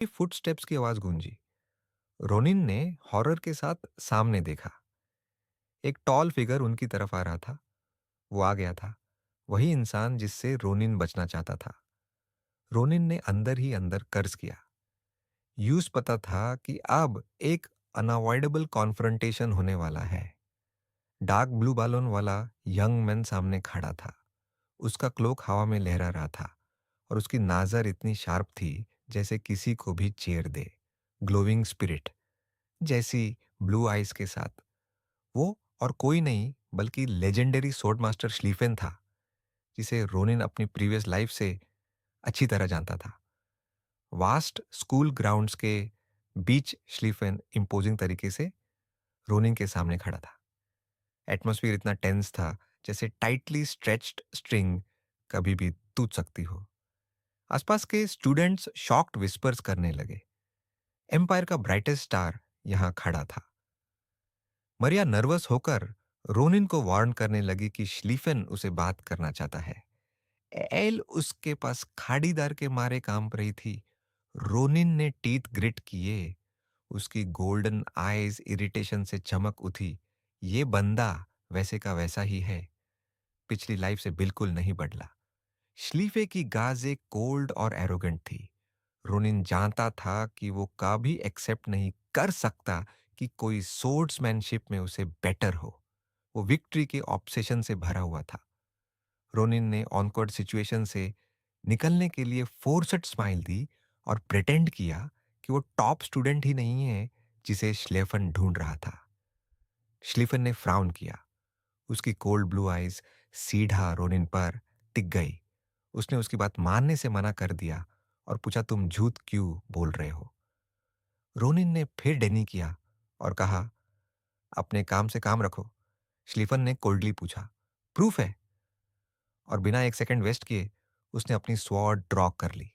की फुटस्टेप्स की आवाज गूंजी। रोनिन ने हॉरर के साथ सामने देखा। एक टॉल फिगर उनकी तरफ आ रहा था। वो आ गया था, वही इंसान जिससे रोनिन बचना चाहता था। रोनिन ने अंदर ही अंदर कर्ज किया। यूज पता था कि अब एक अनअवॉइडेबल कॉन्फ्रंटेशन होने वाला है। डार्क ब्लू बालों वाला यंग मैन सामने खड़ा था। उसका क्लोक हवा में लहरा रहा था और उसकी नजर इतनी शार्प थी जैसे किसी को भी चीर दे। ग्लोविंग स्पिरिट जैसी ब्लू आइज के साथ। वो और कोई नहीं बल्कि लेजेंडरी स्वॉर्ड मास्टर श्लीफेन था, जिसे रोनिन अपनी प्रीवियस लाइफ से अच्छी तरह जानता था। वास्ट स्कूल ग्राउंड्स के बीच श्लीफेन इम्पोजिंग तरीके से रोनिन के सामने खड़ा था। एटमॉस्फेयर इतना टेंस था जैसे टाइटली स्ट्रेच्ड स्ट्रिंग कभी भी टूट सकती हो। आसपास के स्टूडेंट्स शॉक्ड विस्पर्स करने लगे। एम्पायर का ब्राइटेस्ट स्टार यहां खड़ा था। मरिया नर्वस होकर रोनिन को वार्न करने लगी कि श्लीफेन उसे बात करना चाहता है। एल उसके पास खाड़ीदार के मारे कांप रही थी। रोनिन ने टीथ ग्रिट किए। उसकी गोल्डन आईज इरिटेशन से चमक उठी। ये बंदा वैसे का वैसा ही है, पिछली लाइफ से बिल्कुल नहीं बदला। श्लीफे की गाजें कोल्ड और एरोगेंट थी। रोनिन जानता था कि वो कभी एक्सेप्ट नहीं कर सकता कि कोई सोर्ड्समैनशिप में उसे बेटर हो। वो विक्ट्री के ऑब्सेशन से भरा हुआ था। रोनिन ने ऑनकवर्ड सिचुएशन से निकलने के लिए फोर्सड स्माइल दी और प्रिटेंड किया कि वो टॉप स्टूडेंट ही नहीं है जिसे श्लेफन ढूंढ रहा था। श्लीफन ने फ्राउन किया। उसकी कोल्ड ब्लू आइज सीधा रोनिन पर टिक गई। उसने उसकी बात मानने से मना कर दिया और पूछा, तुम झूठ क्यों बोल रहे हो? रोनिन ने फिर डेनी किया और कहा, अपने काम से काम रखो। श्लीफन ने कोल्डली पूछा, प्रूफ है? और बिना एक सेकंड वेस्ट किए उसने अपनी स्वॉर्ड ड्रॉ कर ली।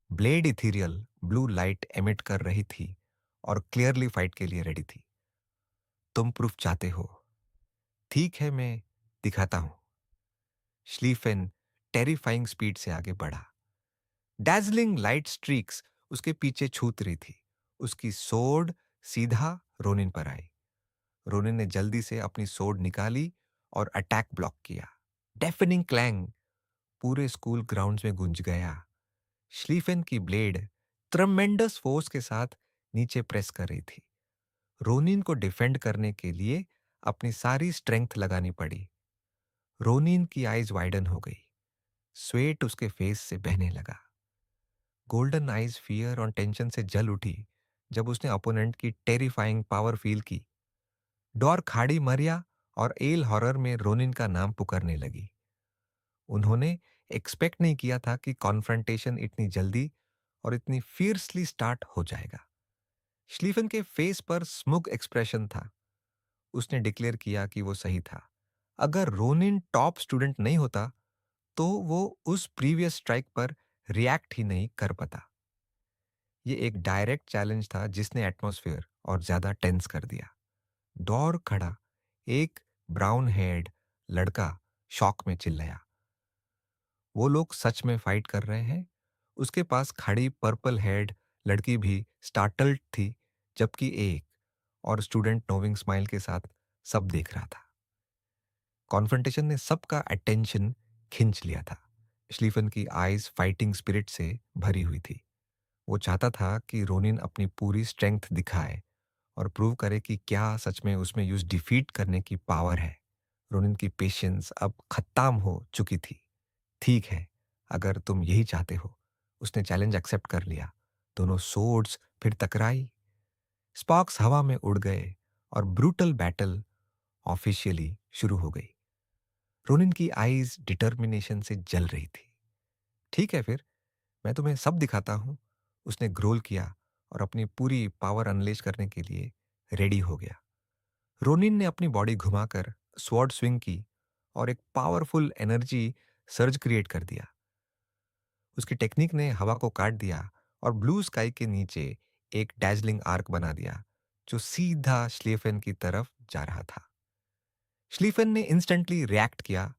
Blade ethereal blue light emit कर रही थी और क्लियरली फाइट के लिए रेडी थी। तुम प्रूफ चाहते हो? ठीक है, मैं दिखाता हूं। श्लीफेन टेरिफाइंग स्पीड से आगे बढ़ा। डैजलिंग लाइट स्ट्रीक्स उसके पीछे छूत रही थी। उसकी सोर्ड सीधा रोनिन पर आई। रोनिन ने जल्दी से अपनी सोर्ड निकाली और अटैक ब्लॉक किया। डेफनिंग क्लैंग पूरे स्कूल ग्राउंड्स में गूंज गया। श्लीफेन की ब्लेड ट्रमेंडस फोर्स के साथ नीचे प्रेस कर रही थी। रोनिन को डिफेंड करने के लिए अपनी सारी स्ट्रेंथ लगानी पड़ी। रोनिन की आईज वाइडन हो गई। स्वेट उसके फेस से बहने लगा। गोल्डन आईज फियर और टेंशन से जल उठी जब उसने अपोनेंट की टेरिफाइंग पावर फील की। डॉर खाड़ी मरिया और एल हॉरर में रोनिन का नाम पुकारने लगी। उन्होंने एक्सपेक्ट नहीं किया था कि कॉन्फ्रंटेशन इतनी जल्दी और इतनी फियर्सली स्टार्ट हो जाएगा। श्लीफन के फेस पर स्मुग एक्सप्रेशन था। उसने डिक्लेयर किया कि वो सही था। अगर रोनिन टॉप स्टूडेंट नहीं होता तो वो उस प्रीवियस स्ट्राइक पर रिएक्ट ही नहीं कर पाता। ये एक डायरेक्ट चैलेंज था जिसने एटमॉस्फेयर और ज्यादा टेंस कर दिया। डॉर खड़ा एक ब्राउन हेयर्ड लड़का शॉक में चिल्लाया, वो लोग सच में फाइट कर रहे हैं? उसके पास खड़ी पर्पल हेयर्ड लड़की भी स्टार्टल्ड थी, जबकि एक और स्टूडेंट नोविंग स्माइल के साथ सब देख रहा था। कॉन्फ्रंटेशन ने सबका अटेंशन खींच लिया था। श्लीफन की आईज फाइटिंग स्पिरिट से भरी हुई थी। वो चाहता था कि रोनिन अपनी पूरी स्ट्रेंथ दिखाए और प्रूव करे कि क्या सच में उसमें यूज डिफीट करने की पावर है। रोनिन की पेशेंस अब खत्म हो चुकी थी। ठीक है, अगर तुम यही चाहते हो। उसने चैलेंज एक्सेप्ट कर लिया। दोनों सोर्ड्स फिर टकराई। स्पार्क्स हवा में उड़ गए और ब्रूटल बैटल ऑफिशियली शुरू हो गई। रोनिन की आईज डिटर्मिनेशन से जल रही थी। ठीक है फिर, मैं तुम्हें सब दिखाता हूं। उसने ग्रोल किया और अपनी पूरी पावर अनलेश करने के लिए रेडी हो गया। रोनिन ने अपनी बॉडी घुमाकर स्वॉर्ड स्विंग की और एक पावरफुल एनर्जी सर्ज क्रिएट कर दिया। उसकी टेक्निक ने हवा को काट दिया और ब्लू स्काई के नीचे एक डैजलिंग आर्क बना दिया जो सीधा श्लीफेन की तरफ जा रहा था। श्लीफेन ने इंस्टेंटली रिएक्ट किया।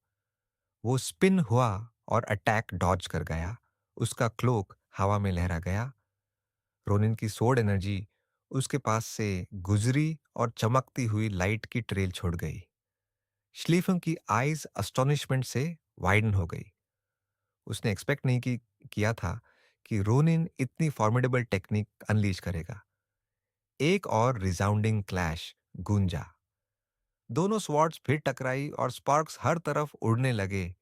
वो स्पिन हुआ और अटैक डॉज कर गया। उसका क्लोक हवा में लहरा गया। रोनिन की सोड एनर्जी उसके पास से गुजरी और चमकती हुई लाइट की ट्रेल छोड़ गई। श्लीफन की आईज अस्टोनिशमेंट से वाइडन हो गई। उसने एक्सपेक्ट नहीं किया था कि रोनिन इतनी फॉर्मिडेबल टेक्निक अनलीश करेगा। एक और रिसाउंडिंग क्लैश गूंजा। दोनों स्वॉर्ड्स फिर टकराई और स्पार्क्स हर तरफ उड़ने लगे।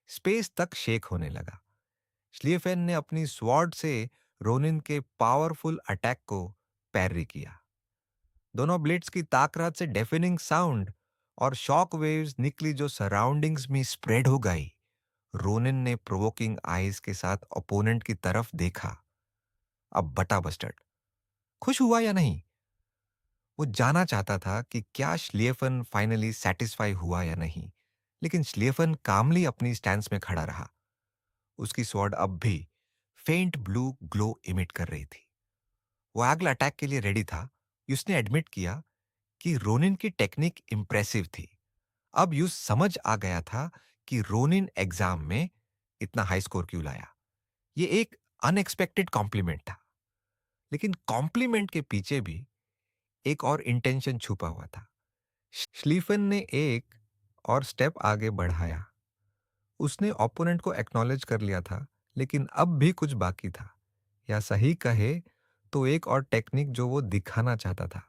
स्पेस तक शेक होने लगा। श्लिएफेन ने अपनी स्वॉर्ड से रोनिन के पावरफुल अटैक को पैररी किया। दोनों ब्लेड्स की ताकत से डेफिनिंग साउंड और शॉक वेव्स निकली जो सराउंडिंग्स में स्प्रेड हो गई। रोनिन ने प्रोवोकिंग आईज के साथ ओपोनेंट की तरफ देखा। अब बटा बस्टर्ड। खुश हुआ या नहीं? वो जानना चाहता था कि क्या श्लिएफन फाइनली सेटिस्फाई हुआ या नहीं। लेकिन श्लिएफन कामली अपनी स्टैंस में खड़ा रहा। उसकी स्वॉर्ड अब भी फेंट ब्लू ग्लो इमिट कर रही थी। वो अगला अटैक के लिए रेडी था। उसने एडमिट किया कि रोनिन की टेक्निक इंप्रेसिव थी। अब यूं समझ आ गया था कि रोनिन एग्जाम में इतना हाई स्कोर क्यों लाया। ये एक अनएक्सपेक्टेड कॉम्प्लीमेंट था। लेकिन कॉम्प्लीमेंट के पीछे भी एक और इंटेंशन छुपा हुआ था। श्लीफन ने एक और स्टेप आगे बढ़ाया। उसने ओपोनेंट को एक्नॉलेज कर लिया था, लेकिन अब भी कुछ बाकी था, या सही कहे तो एक और टेक्निक जो वो दिखाना चाहता था।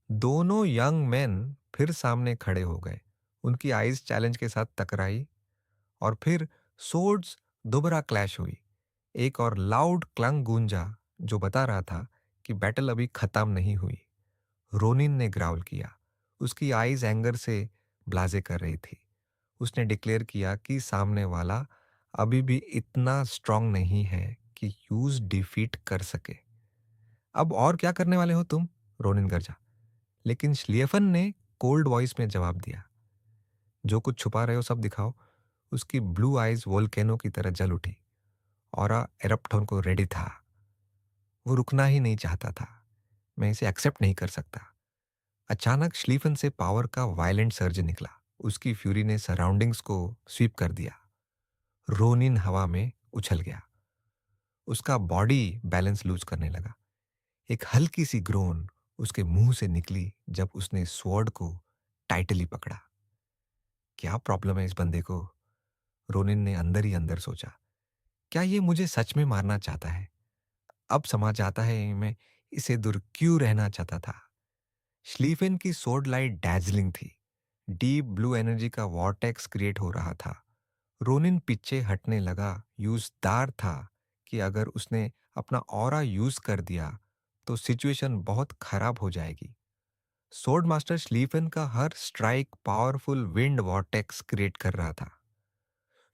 दोनों यंग मैन फिर सामने खड़े हो गए। उनकी आईज चैलेंज के साथ टकराई और फिर सोर्ड्स दोबारा क्लैश हुई। एक और लाउड क्लंग गूंजा जो बता रहा था कि बैटल अभी खत्म नहीं हुई। रोनिन ने ग्राउल किया। उसकी आईज एंगर से ब्लाजे कर रही थी। उसने डिक्लेयर किया कि सामने वाला अभी भी इतना स्ट्रांग नहीं है कि यूज डिफीट कर सके। अब और क्या करने वाले हो तुम? रोनिन गरजा। लेकिन श्लिएफन ने कोल्ड वॉइस में जवाब दिया, जो कुछ छुपा रहे हो सब दिखाओ। उसकी ब्लू आईज वोल्केनो की तरह जल उठी। ऑरा एरप्ट होने को रेडी था। वो रुकना ही नहीं चाहता था। मैं इसे एक्सेप्ट नहीं कर सकता। अचानक श्लीफन से पावर का वायलेंट सर्ज निकला। उसकी फ्यूरी ने सराउंडिंग्स को स्वीप कर दिया। रोनिन हवा में उछल गया। उसका बॉडी बैलेंस लूज करने लगा। एक हल्की सी ग्रोन उसके मुंह से निकली जब उसने स्वॉर्ड को टाइटली पकड़ा। क्या प्रॉब्लम है इस बंदे को? रोनिन ने अंदर ही अंदर सोचा। क्या ये मुझे सच में मारना चाहता है? अब समझ आता है मैं इसे दूर क्यों रहना चाहता था। श्लीफेन की सोर्ड लाइट डैजलिंग थी। डीप ब्लू एनर्जी का वॉर्टेक्स क्रिएट हो रहा था। रोनिन पीछे हटने लगा। यूजदार था कि अगर उसने अपना ऑरा यूज कर दिया तो सिचुएशन बहुत खराब हो जाएगी। सोर्ड मास्टर श्लीफेन का हर strike powerful wind vortex create कर रहा था।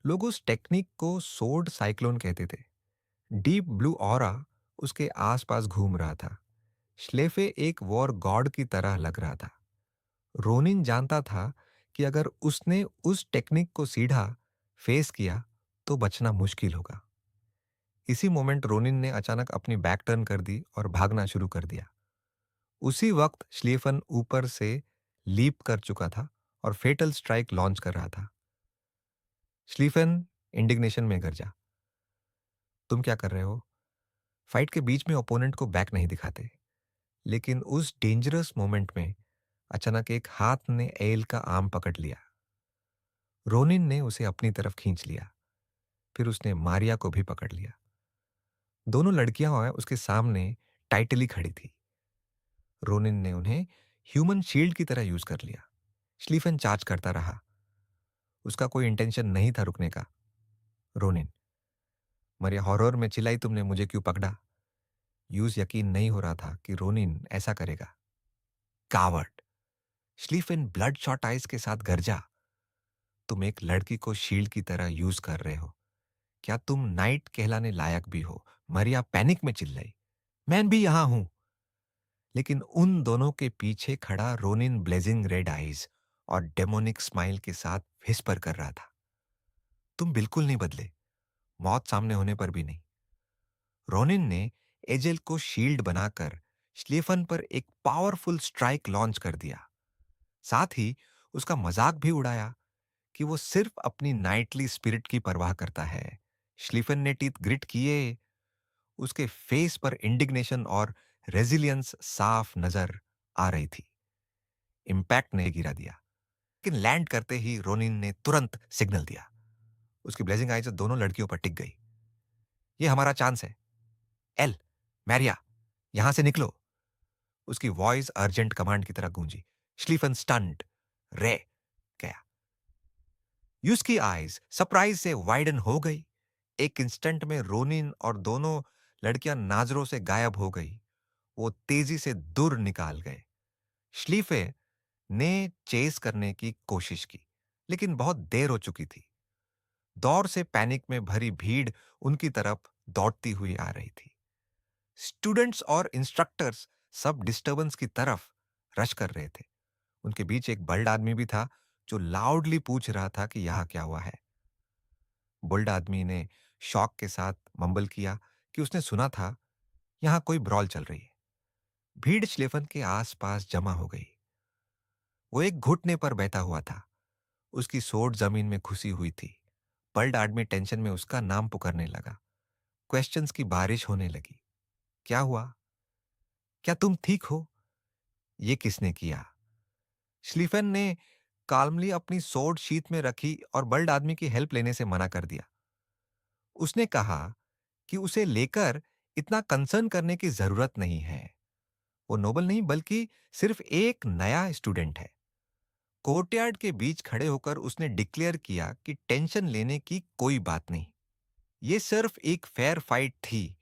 लोग उस टेक्निक को सोर्ड साइक्लोन कहते थे। डीप ब्लू ऑरा उसके आसपास घूम रहा था। श्लेफे एक वॉर गॉड की तरह लग रहा था। रोनिन जानता था कि अगर उसने उस टेक्निक को सीधा फेस किया तो बचना मुश्किल होगा। इसी मोमेंट रोनिन ने अचानक अपनी बैक टर्न कर दी और भागना शुरू कर दिया। उसी वक्त श्लीफन ऊपर से लीप कर चुका था और फेटल स्ट्राइक लॉन्च कर रहा था। श्लीफन इंडिग्नेशन में गरजा, तुम क्या कर रहे हो? फाइट के बीच में ओपोनेंट को बैक नहीं दिखाते। लेकिन उस डेंजरस मोमेंट में अचानक एक हाथ ने एल का आर्म पकड़ लिया। रोनिन ने उसे अपनी तरफ खींच लिया। फिर उसने मारिया को भी पकड़ लिया। दोनों लड़कियां उसके सामने टाइटली खड़ी थी। रोनिन ने उन्हें ह्यूमन शील्ड की तरह यूज कर लिया। श्लीफन चार्ज करता रहा। उसका कोई इंटेंशन नहीं था रुकने का। रोनिन, मरे हॉरर में चिल्लाई तुमने मुझे क्यों पकड़ा? यूज यकीन नहीं हो रहा था कि रोनिन ऐसा करेगा। कावर्ड। श्लीफन ब्लड शॉट आइज के साथ गरजा, तुम एक लड़की को शील्ड की तरह यूज कर रहे हो। क्या तुम नाइट कहलाने लायक भी हो? मरिया पैनिक में चिल्लाई। मैं भी यहां हूं। लेकिन उन दोनों के पीछे खड़ा रोनिन ब्लेजिंग रेड आईज और डेमोनिक स्माइल के साथ विस्पर कर रहा था, तुम बिल्कुल नहीं बदले, मौत सामने होने पर भी नहीं। रोनिन ने एजेल को शील्ड बनाकर श्लीफन पर एक पावरफुल स्ट्राइक लॉन्च कर दिया। साथ ही उसका मजाक भी उड़ाया कि वो सिर्फ अपनी नाइटली स्पिरिट की परवाह करता है। श्लीफन ने टीथ ग्रिट किए। उसके फेस पर इंडिग्नेशन और रेजिलियंस साफ नजर आ रही थी। इम्पैक्ट ने गिरा दिया, लेकिन लैंड करते ही रोनिन ने तुरंत सिग्नल दिया। उसकी ब्लेजिंग आईज दोनों लड़कियों पर टिक गई। ये हमारा चांस है। एल, मैरिया, यहां से निकलो। उसकी वॉइस अर्जेंट कमांड की तरह गूंजी। श्लीफन स्टंट रे गया। यूज की आईज सरप्राइज से वाइडन हो गई। एक इंस्टेंट में रोनिन और दोनों लड़कियां नाजरों से गायब हो गई। वो तेजी से दूर निकाल गए। श्लीफे ने चेस करने की कोशिश की, लेकिन बहुत देर हो चुकी थी। दौर से पैनिक में भरी भीड़ उनकी तरफ दौड़ती हुई आ रही थी। स्टूडेंट्स और इंस्ट्रक्टर्स सब डिस्टरबेंस की तरफ रश कर रहे थे। उनके बीच एक बल्ड आदमी भी था जो लाउडली पूछ रहा था कि यहां क्या हुआ है। बोल्ड आदमी ने शॉक के साथ मम्बल किया कि उसने सुना था यहां कोई ब्रॉल चल रही है। भीड़ श्लेफन के आसपास जमा हो गई। वो एक घुटने पर बैठा हुआ था। उसकी सोट जमीन में घुसी हुई थी। बल्ड आदमी टेंशन में उसका नाम पुकारने लगा। क्वेश्चंस की बारिश होने लगी। क्या हुआ? क्या तुम ठीक हो? ये किसने किया? श्लीफन ने काल्मली अपनी सोड शीत में रखी और बल्ड आदमी की हेल्प लेने से मना कर दिया। उसने कहा कि उसे लेकर इतना कंसर्न करने की जरूरत नहीं है। वो नोबल नहीं बल्कि सिर्फ एक नया स्टूडेंट है। कोर्टयार्ड के बीच खड़े होकर उसने डिक्लेयर किया कि टेंशन लेने की कोई बात नहीं। ये सिर्फ एक फेयर फाइट थी।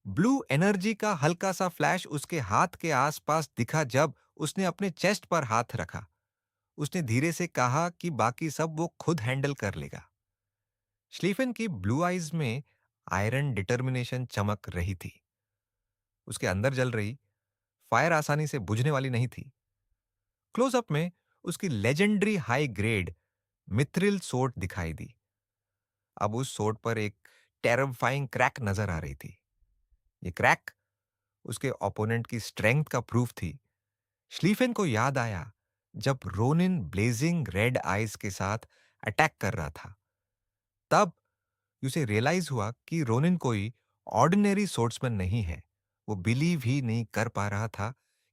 ब्लू एनर्जी का हल्का सा फ्लैश उसके हाथ के आसपास दिखा जब उसने अपने चेस्ट पर हाथ रखा। उसने धीरे से कहा कि बाकी सब वो खुद हैंडल कर लेगा। श्लीफन की ब्लू आईज में आयरन डिटर्मिनेशन चमक रही थी। उसके अंदर जल रही फायर आसानी से बुझने वाली नहीं थी। क्लोजअप में उसकी लेजेंडरी हाई ग्रेड मिथ्रिल सोट दिखाई दी। अब उस सोट पर एक टेरिफाइंग क्रैक नजर आ रही थी। ये क्रैक उसके ओपोनेंट की स्ट्रेंथ का प्रूफ थी। श्लीफेन को याद आया जब रोनिन ब्लेजिंग रेड आइज के साथ अटैक कर रहा था। तब उसे रियलाइज हुआ कि रोनिन कोई ऑर्डिनरी सोर्ट्समैन नहीं है। वो बिलीव ही नहीं कर पा रहा था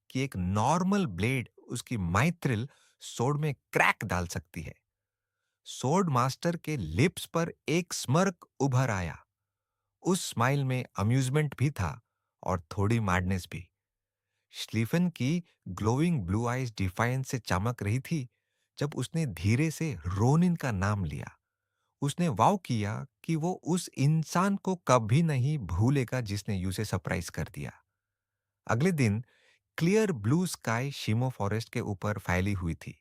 कि एक नॉर्मल ब्लेड उसकी माइथ्रिल सोड में क्रैक डाल सकती है। सोर्ड मास्टर के लिप्स पर एक स्मर्क उभर आया। उस स्माइल में अम्यूजमेंट भी था और थोड़ी मैडनेस भी। श्लीफन की ग्लोइंग ब्लू आईज डिफाइंस से चमक रही थी जब उसने धीरे से रोनिन का नाम लिया। उसने वाव किया कि वो उस इंसान को कभी नहीं भूलेगा जिसने उसे सरप्राइज कर दिया। अगले दिन क्लियर ब्लू स्काई शिमो फॉरेस्ट के ऊपर फैली हुई थी।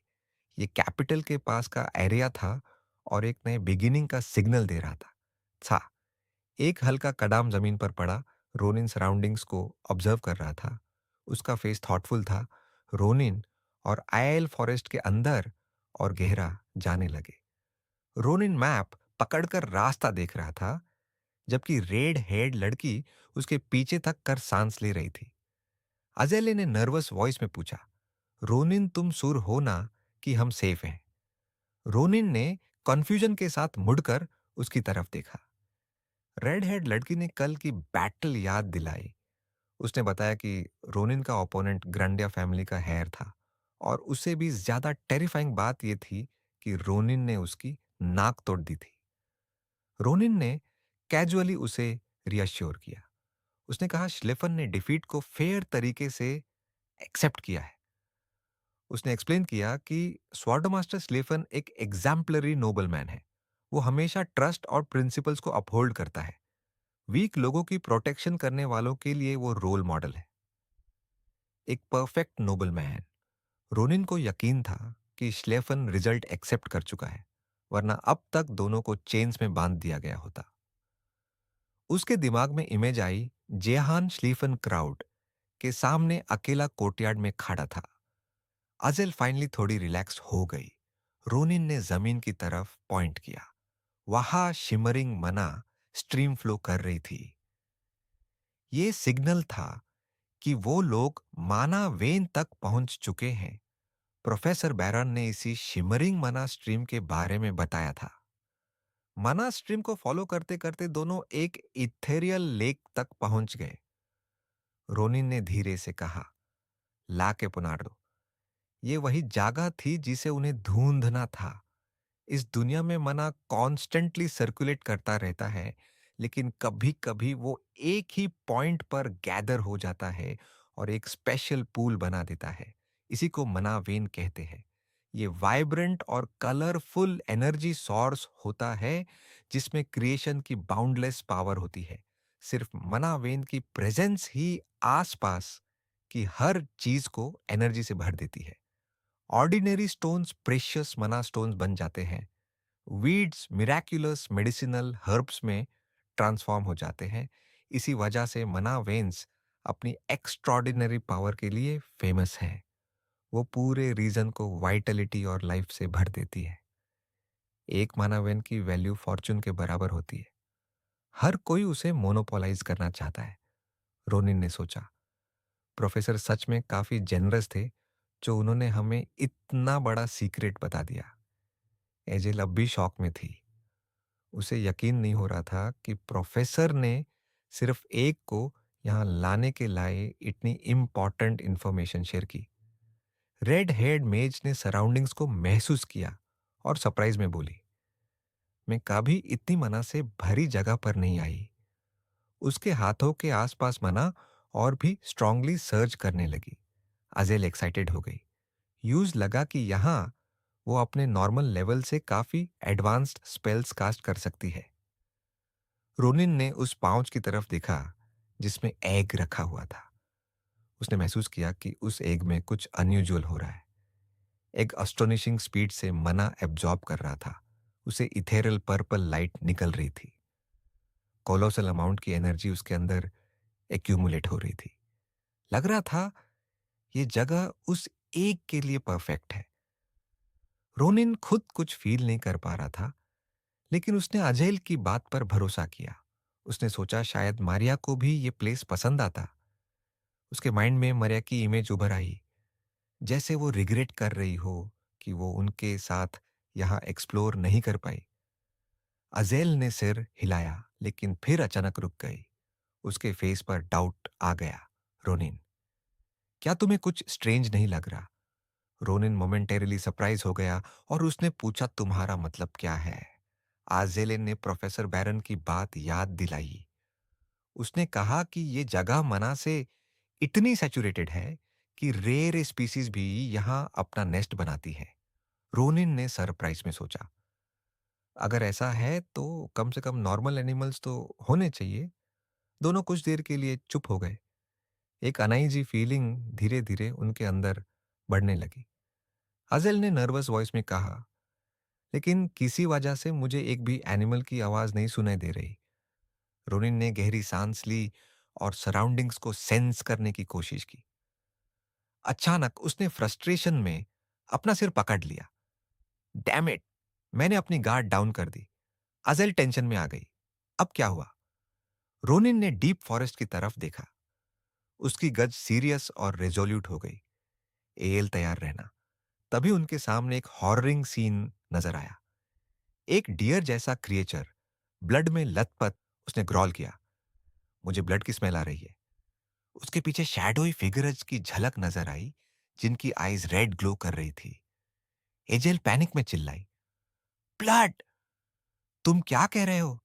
ये कैपिटल के पास का एरिया था और एक नए बिगिनिंग का सिग्नल दे रहा था। एक हल्का कदम जमीन पर पड़ा। रोनिन सराउंडिंग्स को ऑब्जर्व कर रहा था। उसका फेस थॉटफुल था। रोनिन और आयल फॉरेस्ट के अंदर और गहरा जाने लगे। रोनिन मैप पकड़कर रास्ता देख रहा था, जबकि रेड हेड लड़की उसके पीछे तक कर सांस ले रही थी। अजेले ने नर्वस वॉइस में पूछा, रोनिन तुम सुर हो ना कि हम सेफ हैं? रोनिन ने कंफ्यूजन के साथ मुड़कर उसकी तरफ देखा। रेड हेड लड़की ने कल की बैटल याद दिलाई। उसने बताया कि रोनिन का ओपोनेंट ग्रंडिया फैमिली का हेयर था और उससे भी ज्यादा टेरिफाइंग बात यह थी कि रोनिन ने उसकी नाक तोड़ दी थी। रोनिन ने कैजुअली उसे रियश्योर किया। उसने कहा श्लेफन ने डिफीट को फेयर तरीके से एक्सेप्ट किया है। उसने एक्सप्लेन किया कि स्वॉर्ड मास्टर स्लेफन एक एग्जाम्पलरी नोबल मैन है। वो हमेशा ट्रस्ट और प्रिंसिपल्स को अपहोल्ड करता है। वीक लोगों की प्रोटेक्शन करने वालों के लिए वो रोल मॉडल है। एक परफेक्ट नोबल मैन। रोनिन को यकीन था कि श्लेफन रिजल्ट एक्सेप्ट कर चुका है, वरना अब तक दोनों को चेन्स में बांध दिया गया होता। उसके दिमाग में इमेज आई जेहान श्लीफन क्राउड के सामने अकेला कोर्टयार्ड में खड़ा था। अजेल फाइनली थोड़ी रिलैक्स हो गई। रोनिन ने जमीन की तरफ पॉइंट किया। वहां शिमरिंग मना स्ट्रीम फ्लो कर रही थी। ये सिग्नल था कि वो लोग माना वेन तक पहुंच चुके हैं। प्रोफेसर बैरन ने इसी शिमरिंग मना स्ट्रीम के बारे में बताया था। मना स्ट्रीम को फॉलो करते करते दोनों एक इथेरियल लेक तक पहुंच गए। रोनिन ने धीरे से कहा, ला के पुनाडो। ये वही जगह थी जिसे उन्हें ढूंढना था। इस दुनिया में मना कॉन्स्टेंटली सर्कुलेट करता रहता है, लेकिन कभी कभी वो एक ही पॉइंट पर गैदर हो जाता है और एक स्पेशल पूल बना देता है। इसी को मना वेन कहते हैं। ये वाइब्रेंट और कलरफुल एनर्जी सोर्स होता है जिसमें क्रिएशन की बाउंडलेस पावर होती है। सिर्फ मना वेन की प्रेजेंस ही आसपास की हर चीज को एनर्जी से भर देती है। ऑर्डिनरी स्टोन्स प्रेशियस मना स्टोन्स बन जाते हैं। वीड्स मिराक्युलस मेडिसिनल हर्ब्स में ट्रांसफॉर्म हो जाते हैं। इसी वजह से मना वेन्स अपनी एक्स्ट्रॉर्डिनरी पावर के लिए फेमस है। वो पूरे रीजन को वाइटलिटी और लाइफ से भर देती है। एक मना वेन की वैल्यू फॉर्चून के बराबर होती है। हर कोई उसे मोनोपोलाइज करना चाहता है, रोनिन ने सोचा। प्रोफेसर सच में काफी जेनरस थे जो उन्होंने हमें इतना बड़ा सीक्रेट बता दिया। एजेल अब भी शॉक में थी। उसे यकीन नहीं हो रहा था कि प्रोफेसर ने सिर्फ एक को यहाँ लाने के लाए इतनी इम्पॉर्टेंट इंफॉर्मेशन शेयर की। रेड हेयर्ड मेज ने सराउंडिंग्स को महसूस किया और सरप्राइज में बोली, मैं कभी इतनी मना से भरी जगह पर नहीं आई। उसके हाथों के आसपास मना और भी स्ट्रांगली सर्च करने लगी। अजेल एक्साइटेड हो गई। यूज लगा कि यहाँ वो अपने नॉर्मल लेवल से काफी एडवांस्ड स्पेल्स कास्ट कर सकती है। रोनिन ने उस पाउच की तरफ देखा जिसमें एग रखा हुआ था। उसने महसूस किया कि उस एग में कुछ अनयूजुअल हो रहा है। एग अस्टोनिशिंग स्पीड से मना एब्जॉर्ब कर रहा था। उसे इथेरल पर्पल लाइट निकल रही थी। कोलोसल अमाउंट की एनर्जी उसके अंदर एक्यूमुलेट हो रही थी। लग रहा था ये जगह उस एग के लिए परफेक्ट है। रोनिन खुद कुछ फील नहीं कर पा रहा था, लेकिन उसने अजेल की बात पर भरोसा किया। उसने सोचा शायद मारिया को भी ये प्लेस पसंद आता। उसके माइंड में मारिया की इमेज उभर आई, जैसे वो रिग्रेट कर रही हो कि वो उनके साथ यहाँ एक्सप्लोर नहीं कर पाई। अजेल ने सिर हिलाया, लेकिन फिर अचानक रुक गई। उसके फेस पर डाउट आ गया। रोनिन, क्या तुम्हें कुछ स्ट्रेंज नहीं लग रहा? रोनिन मोमेंटेरिली सरप्राइज हो गया और उसने पूछा, तुम्हारा मतलब क्या है? आजेलिन ने प्रोफेसर बैरन की बात याद दिलाई। उसने कहा कि ये जगह मना से इतनी सैचुरेटेड है कि रेयर स्पीसीज भी यहां अपना नेस्ट बनाती है। रोनिन ने सरप्राइज में सोचा, अगर ऐसा है तो कम से कम नॉर्मल एनिमल्स तो होने चाहिए। दोनों कुछ देर के लिए चुप हो गए। एक अनईजी फीलिंग धीरे धीरे उनके अंदर बढ़ने लगी। अजेल ने नर्वस वॉइस में कहा, लेकिन किसी वजह से मुझे एक भी एनिमल की आवाज नहीं सुनाई दे रही। रोनिन ने गहरी सांस ली और सराउंडिंग्स को सेंस करने की कोशिश की। अचानक उसने फ्रस्ट्रेशन में अपना सिर पकड़ लिया। Damn it! मैंने अपनी गार्ड डाउन कर दी। अजेल टेंशन में आ गई। अब क्या हुआ? रोनिन ने डीप फॉरेस्ट की तरफ देखा। उसकी गज सीरियस और रेजोल्यूट हो गई। एल तैयार रहना। तभी उनके सामने एक हॉररिंग सीन नजर आया। एक डियर जैसा क्रिएचर ब्लड में लथपथ, उसने ग्रॉल किया, मुझे ब्लड की स्मेल आ रही है। उसके पीछे शैडोई फिगर्स की झलक नजर आई, जिनकी आईज रेड ग्लो कर रही थी। एजेल पैनिक में चिल्लाई, ब्लड! तुम क्या कह रहे हो?